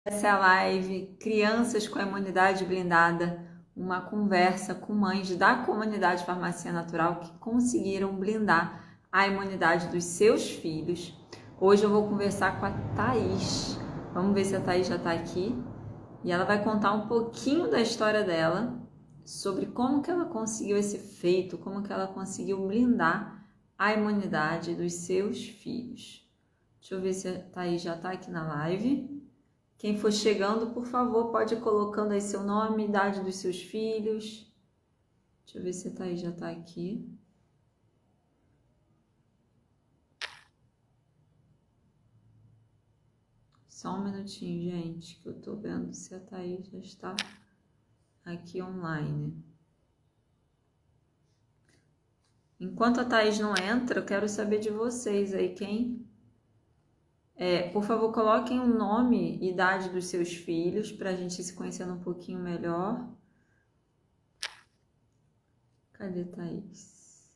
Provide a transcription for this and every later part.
Essa é a live Crianças com a Imunidade Blindada, uma conversa com mães da comunidade Farmácia Natural que conseguiram blindar a imunidade dos seus filhos. Hoje eu vou conversar com a Thaís. Vamos ver se a Thaís já está aqui. E ela vai contar um pouquinho da história dela, sobre como que ela conseguiu esse feito, como que ela conseguiu blindar a imunidade dos seus filhos. Deixa eu ver se a Thaís já está aqui na live. Quem for chegando, por favor, pode ir colocando aí seu nome, idade dos seus filhos. Deixa eu ver se a Thaís já está aqui. Só um minutinho, gente, que eu tô vendo se a Thaís já está aqui online. Enquanto a Thaís não entra, eu quero saber de vocês aí, quem... por favor, coloquem o nome e idade dos seus filhos para a gente se conhecendo um pouquinho melhor. Cadê Thaís?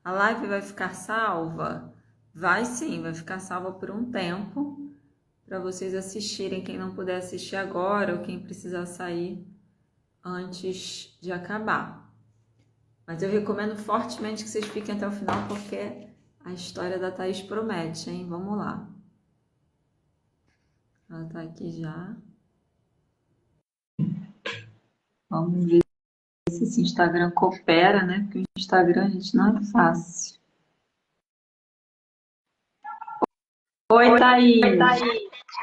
A live vai ficar salva? Vai sim, vai ficar salva por um tempo para vocês assistirem, quem não puder assistir agora ou quem precisar sair antes de acabar. Mas eu recomendo fortemente que vocês fiquem até o final porque a história da Thaís promete, hein? Vamos lá. Ela tá aqui já. Vamos ver se esse Instagram coopera, né? Porque o Instagram, gente, não é fácil. Oi, Thaís.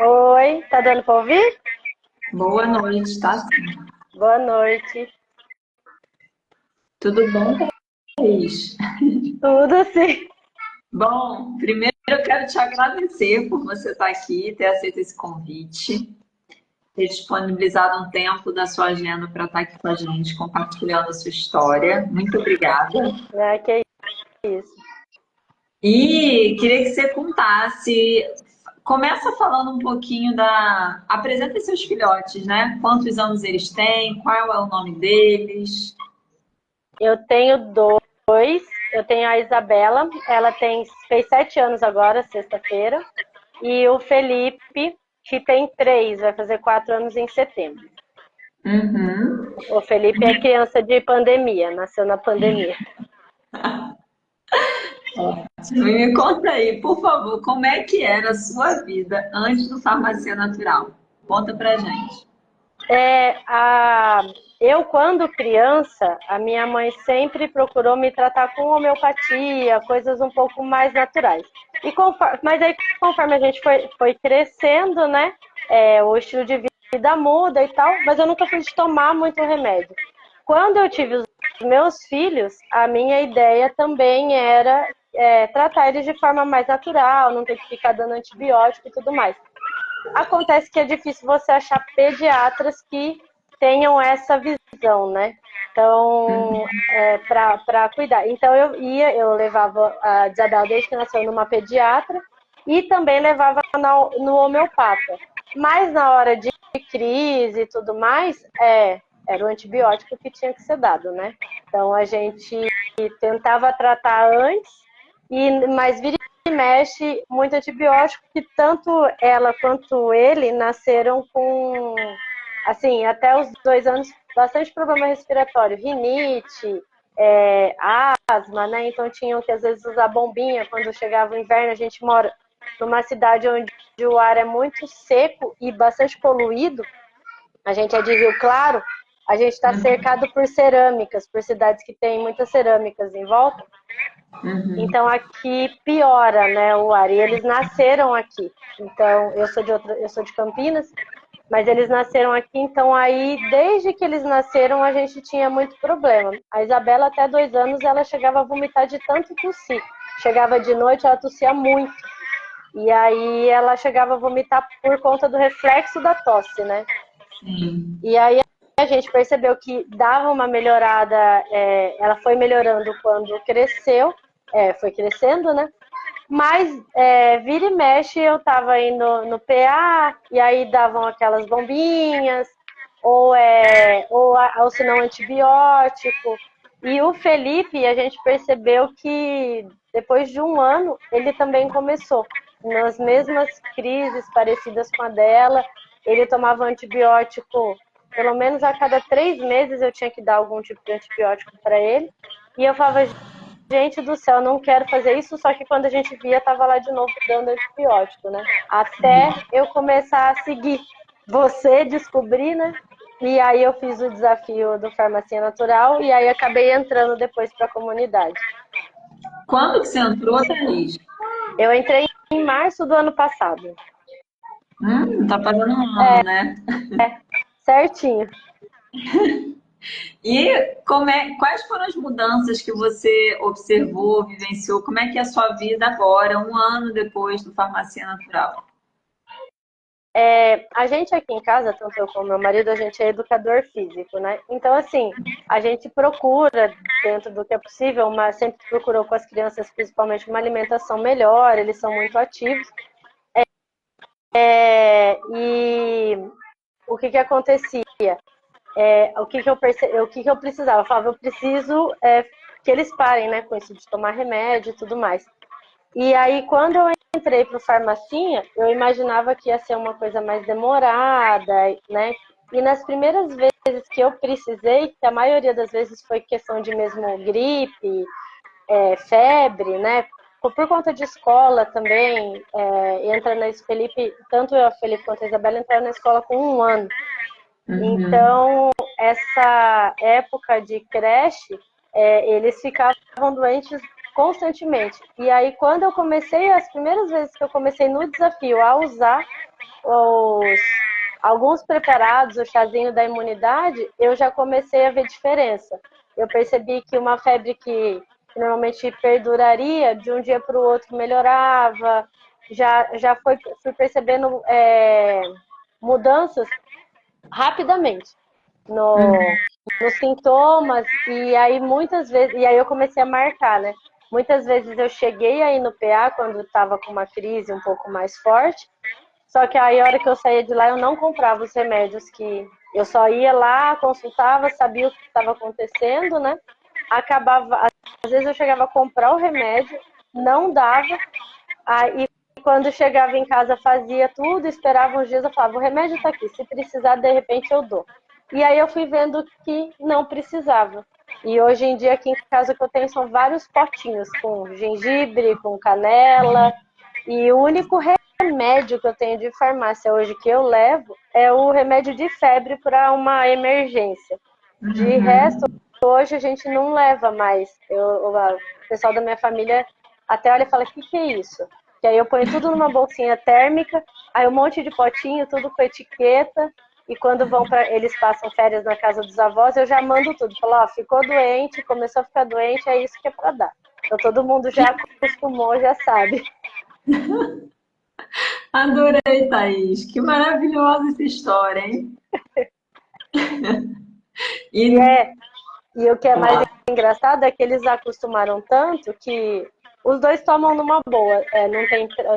Oi, tá dando pra ouvir? Boa noite, tá sim. Boa noite. Tudo bom, Thaís? Tudo sim. Bom, primeiro eu quero te agradecer por você estar aqui, ter aceito esse convite, ter disponibilizado um tempo da sua agenda para estar aqui com a gente, compartilhando a sua história. Muito obrigada. Que isso. E queria que você contasse, começa falando um pouquinho da... Apresenta seus filhotes, né? Quantos anos eles têm, qual é o nome deles? Eu tenho dois. Eu tenho a Isabela, ela fez 7 anos agora, sexta-feira. E o Felipe, que tem 3, vai fazer 4 anos em setembro. Uhum. O Felipe é criança de pandemia, nasceu na pandemia. Me conta aí, por favor, como é que era a sua vida antes do Farmácia Natural? Conta pra gente. É, a... Eu, quando criança, a minha mãe sempre procurou me tratar com homeopatia, coisas um pouco mais naturais. Mas aí, conforme a gente foi crescendo, né, o estilo de vida muda e tal, mas eu nunca fui de tomar muito remédio. Quando eu tive os meus filhos, a minha ideia também era tratar eles de forma mais natural, não ter que ficar dando antibiótico e tudo mais. Acontece que é difícil você achar pediatras que tenham essa visão, né? Então, para cuidar. Então, eu levava a Isabel desde que nasceu numa pediatra e também levava no homeopata. Mas na hora de crise e tudo mais, era o antibiótico que tinha que ser dado, né? Então, a gente tentava tratar antes, mas vira e mexe muito antibiótico, que tanto ela quanto ele nasceram com, assim, até os 2 anos, bastante problema respiratório, rinite, asma, né? Então tinham que às vezes usar bombinha quando chegava o inverno. A gente mora numa cidade onde o ar é muito seco e bastante poluído. A gente é de Rio Claro, a gente está cercado por cerâmicas, por cidades que têm muitas cerâmicas em volta. Uhum. Então aqui piora, né, o ar. E eles nasceram aqui. Então eu sou de Campinas, mas eles nasceram aqui. Então aí desde que eles nasceram a gente tinha muito problema. A Isabela até 2 anos ela chegava a vomitar de tanto tossir. Chegava de noite ela tossia muito. E aí ela chegava a vomitar por conta do reflexo da tosse, né? Sim. E aí a gente percebeu que dava uma melhorada, ela foi melhorando quando cresceu, foi crescendo, né? Mas vira e mexe eu tava indo no PA e aí davam aquelas bombinhas, ou se não antibiótico. E o Felipe, a gente percebeu que depois de 1 ano ele também começou nas mesmas crises parecidas com a dela. ele tomava antibiótico, pelo menos a cada 3 meses eu tinha que dar algum tipo de antibiótico para ele. E eu falava, gente do céu, não quero fazer isso, só que quando a gente via, tava lá de novo dando antibiótico, né? Até eu começar a seguir. Você descobrir, né? E aí eu fiz o desafio do Farmácia Natural e aí acabei entrando depois para a comunidade. Quando que você entrou, Thaís? Eu entrei em março do ano passado. Tá fazendo um ano, né? Certinho. E quais foram as mudanças que você observou, vivenciou? Como é que é a sua vida agora, um ano depois do Farmácia Natural? A gente aqui em casa, tanto eu como meu marido, a gente é educador físico, né? Então, assim, a gente procura, dentro do que é possível, mas sempre procurou com as crianças, principalmente, uma alimentação melhor, eles são muito ativos. E o que acontecia? O que eu precisava? Eu falava, eu preciso que eles parem, né, com isso de tomar remédio e tudo mais. E aí, quando eu entrei para o Farmacinha, eu imaginava que ia ser uma coisa mais demorada, né? E nas primeiras vezes que eu precisei, que a maioria das vezes foi questão de mesmo gripe, febre, né? Por conta de escola também, entra na Felipe, tanto eu, a Felipe quanto a Isabela entraram na escola com 1 ano. Então, essa época de creche, eles ficavam doentes constantemente. E aí, quando eu comecei, as primeiras vezes que eu comecei no desafio a usar alguns preparados, o chazinho da imunidade, eu já comecei a ver diferença. Eu percebi que uma febre que normalmente perduraria, de um dia para o outro melhorava, já fui percebendo mudanças rapidamente nos sintomas, e aí muitas vezes, e aí eu comecei a marcar, né? Muitas vezes eu cheguei aí no PA quando estava com uma crise um pouco mais forte, só que aí a hora que eu saía de lá eu não comprava os remédios, que eu só ia lá, consultava, sabia o que estava acontecendo, né? Acabava, às vezes eu chegava a comprar o remédio, não dava, aí quando chegava em casa fazia tudo, esperava uns dias, eu falava, o remédio está aqui, se precisar de repente eu dou. E aí eu fui vendo que não precisava. E hoje em dia aqui em casa o que eu tenho são vários potinhos com gengibre, com canela. E o único remédio que eu tenho de farmácia hoje que eu levo é o remédio de febre para uma emergência. De resto, hoje a gente não leva mais. O pessoal da minha família até olha e fala, o que é isso? Que aí eu ponho tudo numa bolsinha térmica, aí um monte de potinho, tudo com etiqueta. E quando eles passam férias na casa dos avós, eu já mando tudo. Falo, ó, ficou doente, começou a ficar doente, é isso que é para dar. Então todo mundo já acostumou, já sabe. Adorei, Thaís. Que maravilhosa essa história, hein? E o que é mais engraçado é que eles acostumaram tanto que os dois tomam numa boa,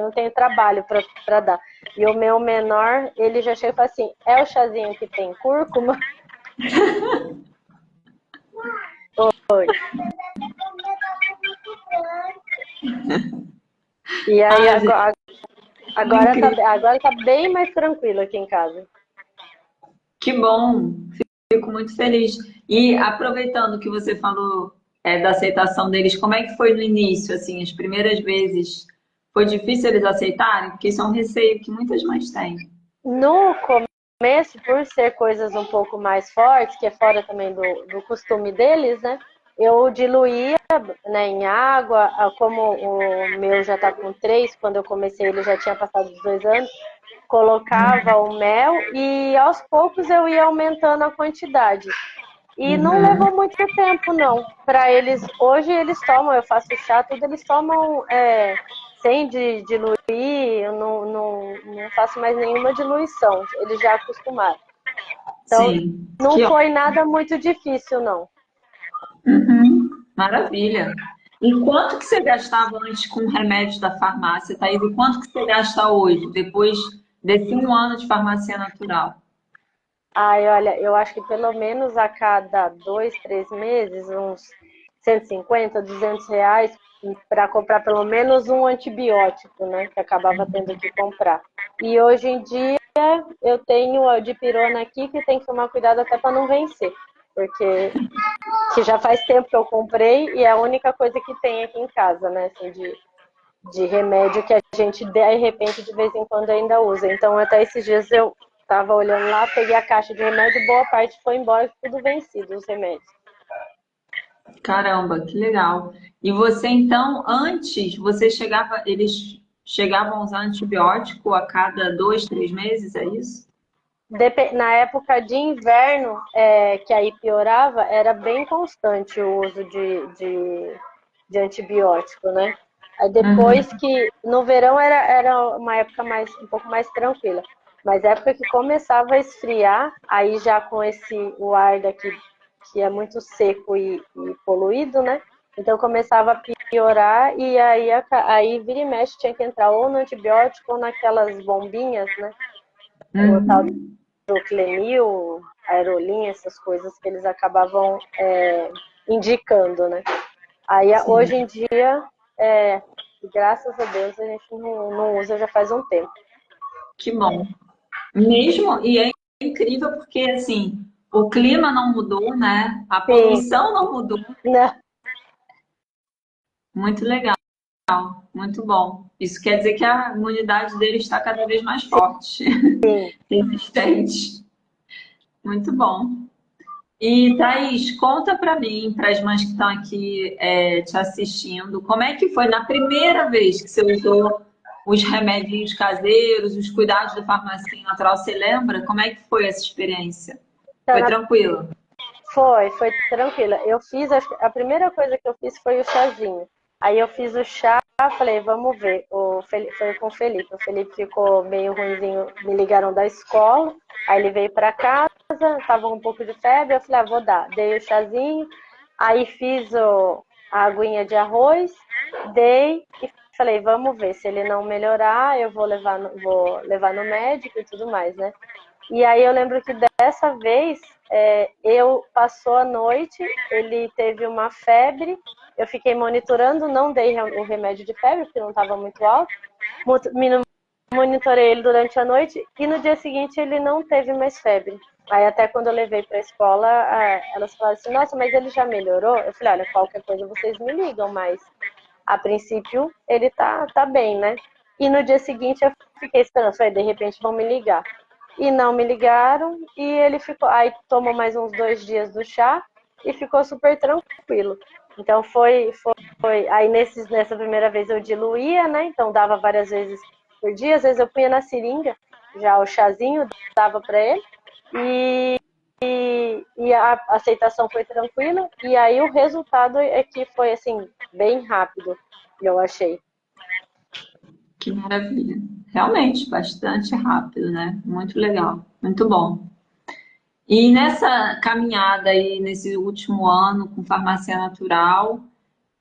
não tem trabalho para dar. E o meu menor, ele já chega e fala assim, é o chazinho que tem cúrcuma? Oi. E aí agora tá bem mais tranquilo aqui em casa. Que bom, fico muito feliz. E aproveitando que você falou da aceitação deles, como é que foi no início, assim, as primeiras vezes? Foi difícil eles aceitarem? Porque isso é um receio que muitas mães têm. No começo, por ser coisas um pouco mais fortes, que é fora também do costume deles, né? Eu diluía, né, em água, como o meu já está com 3, quando eu comecei ele já tinha passado dos 2 anos, colocava o mel e aos poucos eu ia aumentando a quantidade. E não levou muito tempo, não. Para eles, hoje eles tomam, eu faço chá, tudo, eles tomam sem diluir, eu não faço mais nenhuma diluição, eles já acostumaram. Então, Sim. não foi nada muito difícil, não. Maravilha. E quanto que você gastava antes com remédios da farmácia, Thaís? E quanto que você gasta hoje, depois desse um ano de farmácia natural? Ai, olha, eu acho que pelo menos a cada 2, 3 meses, uns 150, R$ 200 para comprar pelo menos um antibiótico, né? Que acabava tendo que comprar. E hoje em dia eu tenho a dipirona aqui que tem que tomar cuidado até para não vencer, porque que já faz tempo que eu comprei e é a única coisa que tem aqui em casa, né, assim, de remédio que a gente, de repente, de vez em quando ainda usa. Então, até esses dias eu estava olhando lá, peguei a caixa de remédio, boa parte foi embora, tudo vencido, os remédios. Caramba, que legal. E você então, antes, eles chegavam a usar antibiótico a cada 2, 3 meses, é isso? Na época de inverno, que aí piorava, era bem constante o uso de antibiótico, né? Aí Uhum. depois que, no verão era uma época um pouco mais tranquila, mas época que começava a esfriar, aí já com o ar daqui, que é muito seco e poluído, né? Então começava a piorar e aí vira e mexe tinha que entrar ou no antibiótico ou naquelas bombinhas, né? O tal Uhum. Clenil, Aerolim, essas coisas que eles acabavam indicando, né? Aí hoje Sim, em dia, graças a Deus, a gente não usa já faz um tempo. que bom. Mesmo, e é incrível porque assim, o clima não mudou, né? A Sim, poluição não mudou. né? Muito legal, muito bom. Isso quer dizer que a imunidade dele está cada vez mais forte, Sim. resistente. Muito bom. E Thaís, conta para mim, para as mães que estão aqui te assistindo, como é que foi na primeira vez que você usou os remédios caseiros, os cuidados da farmácia natural? Você lembra? Como é que foi essa experiência? Então, Foi tranquilo? foi tranquila. Eu fiz, a primeira coisa que eu fiz foi o chazinho. Aí eu fiz o chá, falei, vamos ver. Foi com o Felipe. O Felipe ficou meio ruinzinho, me ligaram da escola, aí ele veio para casa, tava com um pouco de febre, eu falei, vou dar. Dei o chazinho, aí fiz a aguinha de arroz, dei e falei, vamos ver, se ele não melhorar, eu vou levar no médico e tudo mais, né? E aí eu lembro que dessa vez eu passou a noite, ele teve uma febre, eu fiquei monitorando, não dei o remédio de febre, porque não estava muito alto, monitorei ele durante a noite e no dia seguinte ele não teve mais febre. Aí até quando eu levei para a escola, elas falaram assim, nossa, mas ele já melhorou? Eu falei, olha, qualquer coisa vocês me ligam, mas a princípio ele tá bem, né? E no dia seguinte eu fiquei esperando, falei, de repente vão me ligar. E não me ligaram e ele ficou, aí tomou mais uns 2 dias do chá e ficou super tranquilo. Então aí nessa primeira vez eu diluía, né? Então dava várias vezes por dia, às vezes eu punha na seringa, já o chazinho dava para ele e a aceitação foi tranquila e aí o resultado é que foi assim bem rápido, eu achei. Que maravilha. Realmente, bastante rápido, né? Muito legal, muito bom. E nessa caminhada aí, nesse último ano com farmácia natural,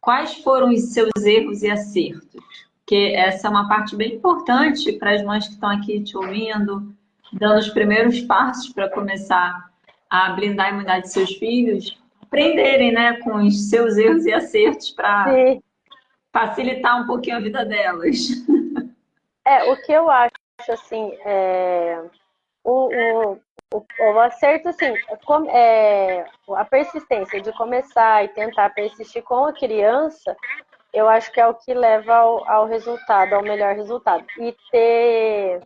quais foram os seus erros e acertos? Porque essa é uma parte bem importante para as mães que estão aqui te ouvindo, dando os primeiros passos para começar a blindar a imunidade de seus filhos, aprenderem, né, com os seus erros e acertos para Sim. facilitar um pouquinho a vida delas. O que eu acho assim, o, o acerto, assim, a persistência de começar e tentar persistir com a criança, eu acho que é o que leva ao resultado, ao melhor resultado. E ter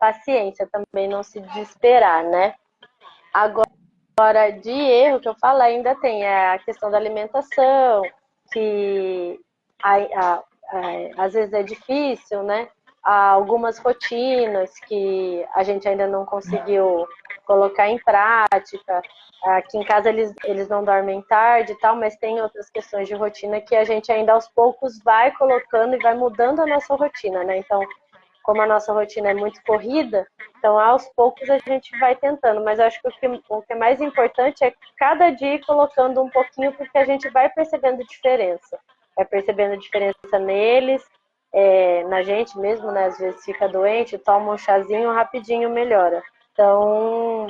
paciência também, não se desesperar, né? Agora, de erro que eu falo, ainda tem a questão da alimentação, que às vezes é difícil, né? Há algumas rotinas que a gente ainda não conseguiu colocar em prática. Aqui em casa eles não dormem tarde e tal, mas tem outras questões de rotina que a gente ainda aos poucos vai colocando e vai mudando a nossa rotina, né? Então, como a nossa rotina é muito corrida, então aos poucos a gente vai tentando, mas eu acho que o que é mais importante é cada dia ir colocando um pouquinho, porque a gente vai percebendo diferença. Vai percebendo diferença neles, na gente mesmo, né? Às vezes fica doente, toma um chazinho, rapidinho melhora. Então,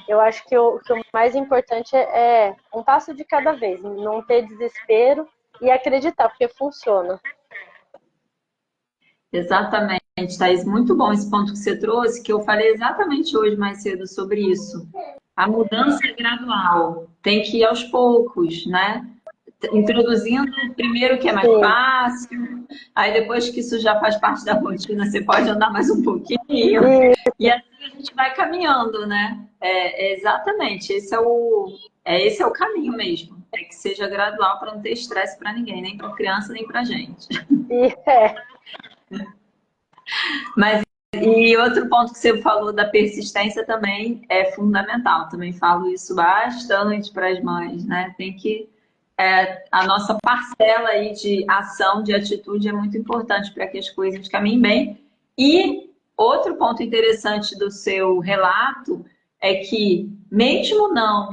eu acho que o mais importante é um passo de cada vez, não ter desespero e acreditar, porque funciona. Exatamente. Thaís, muito bom esse ponto que você trouxe, que eu falei exatamente hoje mais cedo sobre isso. A mudança é gradual, tem que ir aos poucos, né? Introduzindo primeiro o que é mais Sim, fácil, aí depois que isso já faz parte da rotina, você pode andar mais um pouquinho, e e assim a gente vai caminhando, né? Exatamente, esse é o caminho mesmo. É que seja gradual para não ter estresse para ninguém, nem para criança, nem para gente. é, Mas e outro ponto que você falou da persistência também é fundamental. Também falo isso bastante para as mães, né? Tem que a nossa parcela aí de ação, de atitude é muito importante para que as coisas caminhem bem. E outro ponto interessante do seu relato é que, mesmo não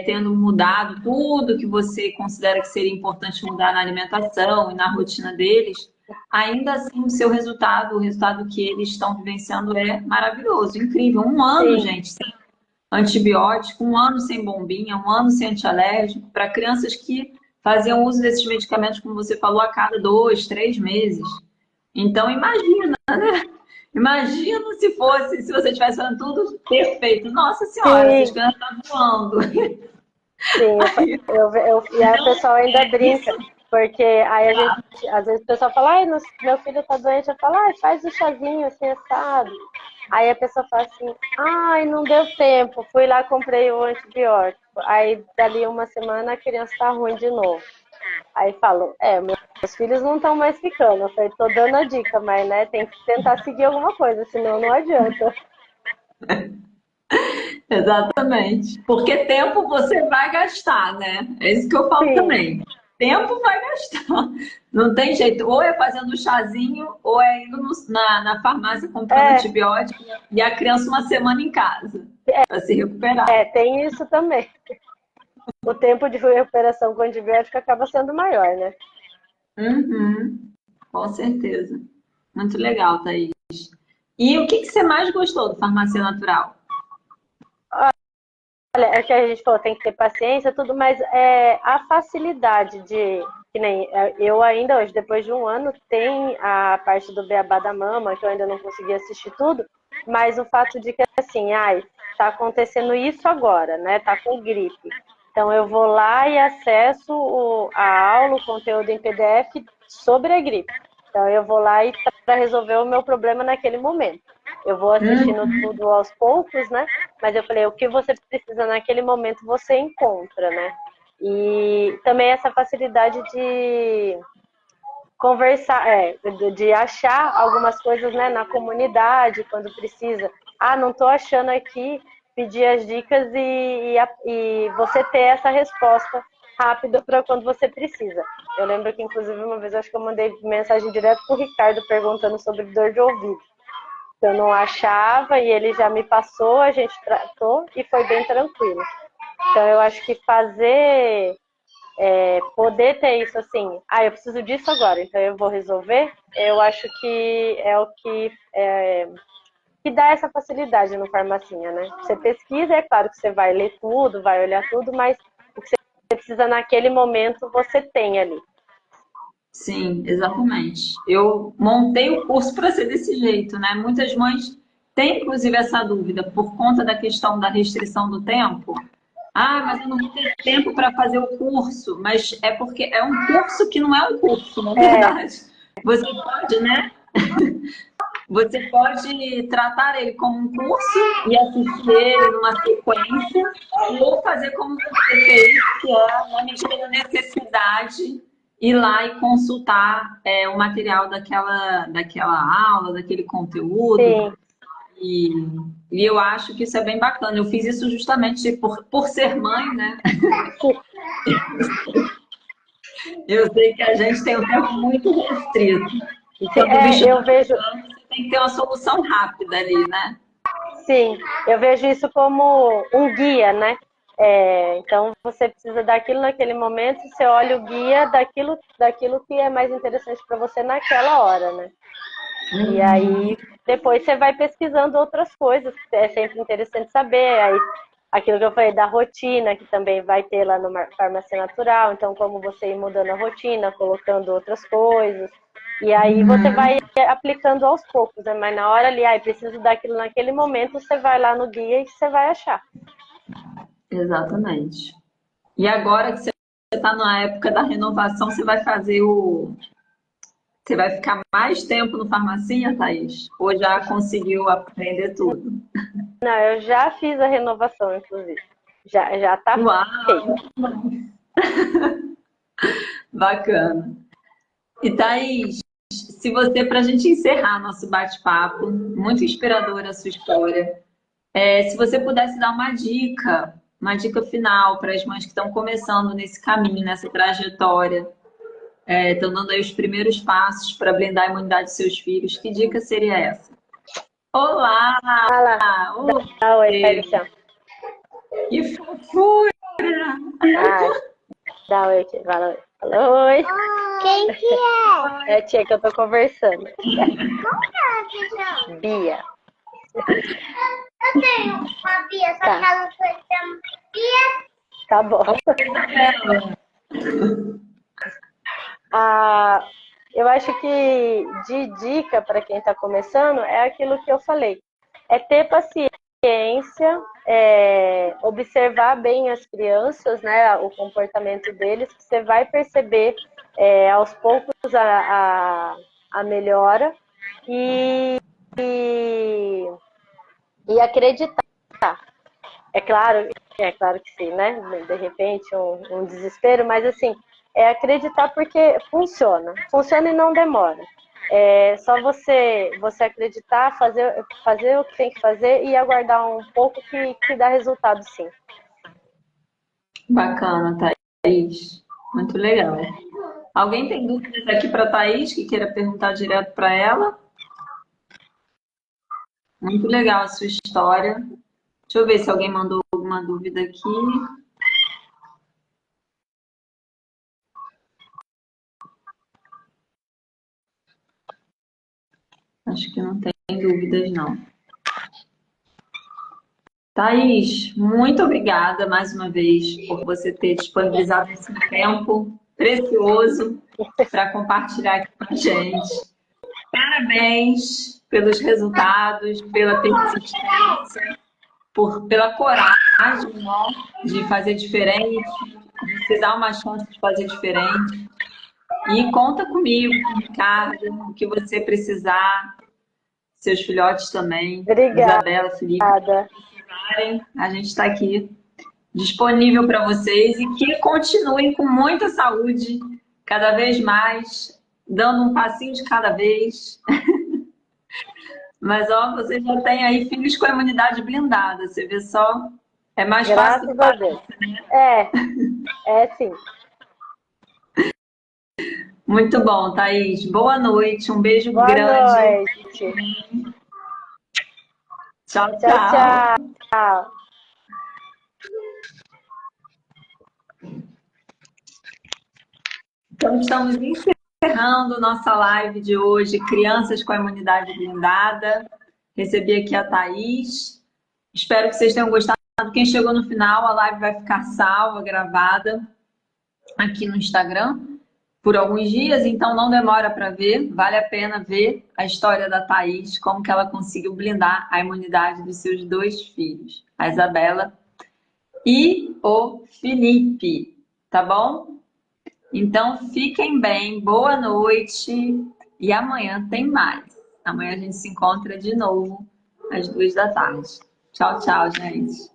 tendo mudado tudo que você considera que seria importante mudar na alimentação e na rotina deles, ainda assim o seu resultado, o resultado que eles estão vivenciando é maravilhoso, incrível. Um ano, sim, gente, antibiótico, um ano sem bombinha, um ano sem antialérgico, para crianças que faziam uso desses medicamentos, como você falou, a cada 2, 3 meses. Então, imagina, né? Imagina se você tivesse fazendo tudo perfeito. Nossa Senhora, essas sim, crianças estão voando. sim. E aí o Então, pessoal ainda isso. brinca, porque aí a gente, às vezes o pessoal fala, ai, meu filho tá doente, eu falo, ai, faz o chazinho assim, assado. Aí a pessoa fala assim, ai, não deu tempo, fui lá, comprei o antibiótico. Aí dali uma semana a criança tá ruim de novo. Aí falo, meus filhos não estão mais ficando. Eu falei, tô dando a dica, mas né, tem que tentar seguir alguma coisa, senão não adianta. Exatamente. Porque tempo você vai gastar, né? É isso que eu falo Sim, também. Tempo vai gastar. Não tem jeito. Ou é fazendo chazinho, ou é indo na farmácia comprando é, antibiótico e a criança uma semana em casa para se recuperar. tem isso também. O tempo de recuperação com antibiótico acaba sendo maior, né? Uhum, com certeza. Muito legal, Thaís. E o que que você mais gostou do Farmácia Natural? Olha, é que a gente falou, tem que ter paciência, tudo, mas a facilidade de, que nem eu ainda hoje, depois de um ano, tem a parte do Beabá da Mama, que eu ainda não consegui assistir tudo, mas o fato de que, assim, ai, tá acontecendo isso agora, né? Tá com gripe. Então eu vou lá e acesso a aula, o conteúdo em PDF sobre a gripe. Então eu vou lá e para resolver o meu problema naquele momento. Eu vou assistindo Hum, tudo aos poucos, né? Mas eu falei, o que você precisa naquele momento você encontra, né? E também essa facilidade de conversar, de achar algumas coisas, né, na comunidade quando precisa. Ah, não estou achando aqui, pedir as dicas e você ter essa resposta rápida para quando você precisa. Eu lembro que, inclusive, uma vez eu acho que eu mandei mensagem direto para o Ricardo perguntando sobre dor de ouvido. Eu não achava e ele já me passou, a gente tratou e foi bem tranquilo. Então eu acho que poder ter isso assim, eu preciso disso agora, então eu vou resolver, eu acho que é o que dá essa facilidade no farmacinha, né? Você pesquisa, é claro que você vai ler tudo, vai olhar tudo, mas o que você precisa naquele momento você tem ali. sim, exatamente. Eu montei o curso para ser desse jeito, né? Muitas mães têm, inclusive, essa dúvida por conta da questão da restrição do tempo. Ah, mas eu não vou ter tempo para fazer o curso. Mas é porque é um curso que não é um curso, na É, verdade. Você pode, né? Você pode tratar ele como um curso e assistir ele numa sequência, ou fazer como você fez, que é, na medida da necessidade, ir lá e consultar o material daquela aula, daquele conteúdo. sim. E, e eu acho que isso é bem bacana. Eu fiz isso justamente por ser mãe, né? Eu sei que a gente tem um tempo muito restrito. E quando o bicho Eu está vejo, pegando, você tem que ter uma solução rápida ali, né? sim, eu vejo isso como um guia, né? Então você precisa daquilo naquele momento, você olha o guia daquilo que é mais interessante para você naquela hora, né? E aí depois você vai pesquisando outras coisas, é sempre interessante saber. Aí aquilo que eu falei da rotina, que também vai ter lá no Farmácia Natural, então como você ir mudando a rotina, colocando outras coisas. E aí você vai aplicando aos poucos, né? Mas na hora ali, preciso daquilo naquele momento, você vai lá no guia e você vai achar. Exatamente. E agora que você está na época da renovação, você vai fazer o. Você vai ficar mais tempo no farmacinha, Thaís? Ou já conseguiu aprender tudo? Não, eu já fiz a renovação, inclusive. Já tá Uau! feito. Bacana. E Thaís, se você, para a gente encerrar nosso bate-papo, muito inspiradora a sua história, se você pudesse dar uma dica final para as mães que estão começando nesse caminho, nessa trajetória, estão dando aí os primeiros passos para blindar a imunidade dos seus filhos, que dica seria essa? Olá! Fala, dá oi, Thaísa. Que fofura! Ai, dá oi aqui, fala oi. Fala oi. Quem que é? É a tia que eu tô conversando. Como que ela se chama? Bia. Eu tenho uma Bia, só Tá. que ela foi chama Bia. Tá bom. Eu acho que de dica para quem está começando é aquilo que eu falei. É ter paciência, observar bem as crianças, né, o comportamento deles, que você vai perceber aos poucos a melhora e acreditar. É claro que sim, né? De repente um desespero, mas assim, é acreditar porque funciona. Funciona e não demora. É só você acreditar, fazer o que tem que fazer e aguardar um pouco que dá resultado sim. Bacana, Thaís. Muito legal. Alguém tem dúvidas aqui para a Thaís que queira perguntar direto para ela? Muito legal a sua história. Deixa eu ver se alguém mandou alguma dúvida aqui. Acho que não tem dúvidas, não. Thaís, muito obrigada mais uma vez por você ter disponibilizado esse tempo precioso para compartilhar aqui com a gente. Parabéns pelos resultados, pela persistência, pela coragem, né, de fazer diferente, de se dar uma chance de fazer diferente. E conta comigo, Ricardo, o que você precisar, seus filhotes também, Obrigada. Isabela, Felipe, a gente está aqui disponível para vocês e que continuem com muita saúde, cada vez mais, dando um passinho de cada vez. Mas, ó, você já tem aí filhos com a imunidade blindada, você vê só, é mais fácil do que Graças a Deus. parece, né? É sim. Muito bom, Thaís. Boa noite, um beijo Boa grande. noite. Tchau, Tchau, tchau. tchau. Então, estamos encerrando nossa live de hoje, Crianças com a Imunidade Blindada. Recebi aqui a Thaís. Espero que vocês tenham gostado. Quem chegou no final, a live vai ficar salva, gravada aqui no Instagram por alguns dias, então não demora para ver. Vale a pena ver a história da Thaís, como que ela conseguiu blindar a imunidade dos seus dois filhos, a Isabela e o Felipe, tá bom? Então, fiquem bem, boa noite e amanhã tem mais. Amanhã a gente se encontra de novo às 2 da tarde. Tchau, tchau, gente.